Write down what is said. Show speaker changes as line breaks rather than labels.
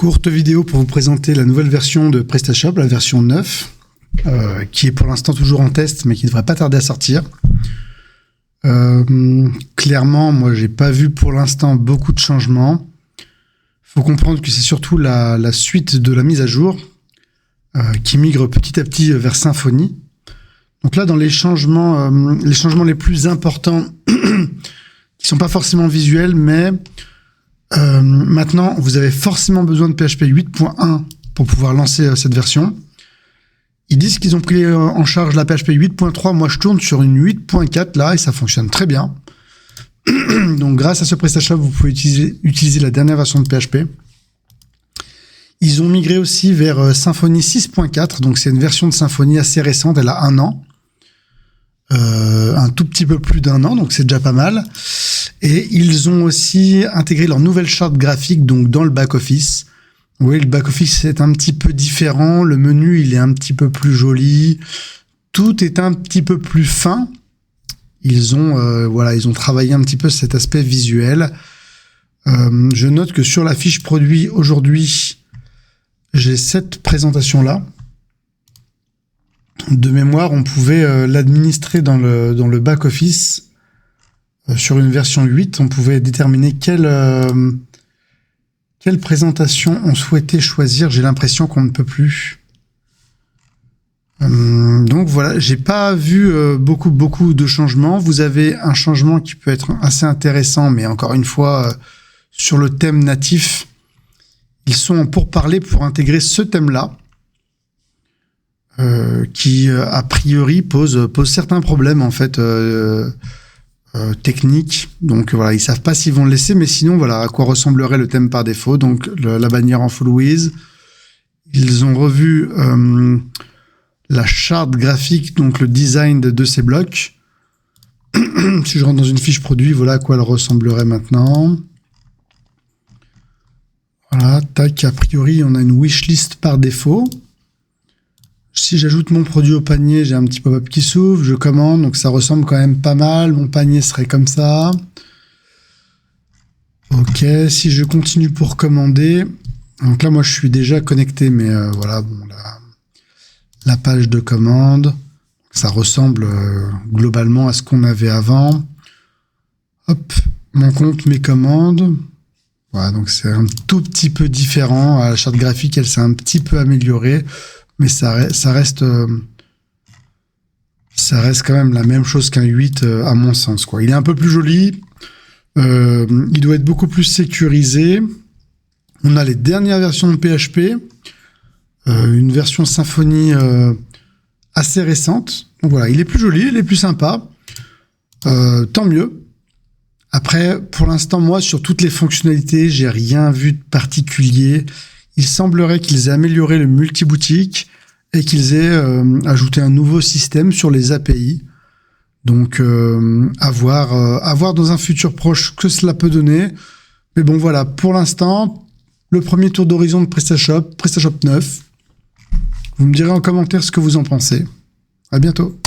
Courte vidéo pour vous présenter la nouvelle version de PrestaShop, la version 9, qui est pour l'instant toujours en test, mais qui ne devrait pas tarder à sortir. Clairement, moi, j'ai pas vu pour l'instant beaucoup de changements. Faut comprendre que c'est surtout la suite de la mise à jour qui migre petit à petit vers Symfony. Donc là, dans les changements les plus importants, qui sont pas forcément visuels, mais maintenant, vous avez forcément besoin de PHP 8.1 pour pouvoir lancer cette version. Ils disent qu'ils ont pris en charge la PHP 8.3. Moi, je tourne sur une 8.4 là et ça fonctionne très bien. Donc, grâce à ce PrestaShop, vous pouvez utiliser la dernière version de PHP. Ils ont migré aussi vers Symfony 6.4. Donc, c'est une version de Symfony assez récente. Elle a 1 an. Un tout petit peu plus d'1 an. Donc, c'est déjà pas mal. Et ils ont aussi intégré leur nouvelle charte graphique donc dans le back-office. Oui, le back-office est un petit peu différent. Le menu, il est un petit peu plus joli. Tout est un petit peu plus fin. Ils ont travaillé un petit peu cet aspect visuel. Je note que sur la fiche produit aujourd'hui, j'ai cette présentation-là. De mémoire, on pouvait l'administrer dans le back-office. Sur une version 8, on pouvait déterminer quelle présentation on souhaitait choisir. J'ai l'impression qu'on ne peut plus. Donc voilà, j'ai pas vu beaucoup de changements. Vous avez un changement qui peut être assez intéressant, mais encore une fois, sur le thème natif, ils sont en pourparlers pour intégrer ce thème-là, qui a priori pose certains problèmes en fait. Technique, donc voilà, ils savent pas s'ils vont le laisser, mais sinon voilà à quoi ressemblerait le thème par défaut. Donc la bannière en full width. Ils ont revu la charte graphique, donc le design de ces blocs. Si je rentre dans une fiche produit, voilà à quoi elle ressemblerait maintenant. Voilà, tac, a priori on a une wishlist par défaut. Si j'ajoute mon produit au panier, j'ai un petit pop-up qui s'ouvre, je commande, donc ça ressemble quand même pas mal. Mon panier serait comme ça. Ok, si je continue pour commander, donc là moi je suis déjà connecté, mais voilà, bon, la page de commande, ça ressemble globalement à ce qu'on avait avant. Hop, mon compte, mes commandes. Voilà, donc c'est un tout petit peu différent. La charte graphique, elle s'est un petit peu améliorée. Mais ça reste quand même la même chose qu'un 8 à mon sens, quoi. Il est un peu plus joli, il doit être beaucoup plus sécurisé. On a les dernières versions de PHP, une version Symfony assez récente. Donc voilà, il est plus joli, il est plus sympa, tant mieux. Après, pour l'instant, moi, sur toutes les fonctionnalités, j'ai rien vu de particulier. Il semblerait qu'ils aient amélioré le multi-boutique et qu'ils aient ajouté un nouveau système sur les API. Donc, à voir dans un futur proche que cela peut donner. Mais bon, voilà, pour l'instant, le premier tour d'horizon de PrestaShop 9. Vous me direz en commentaire ce que vous en pensez. À bientôt.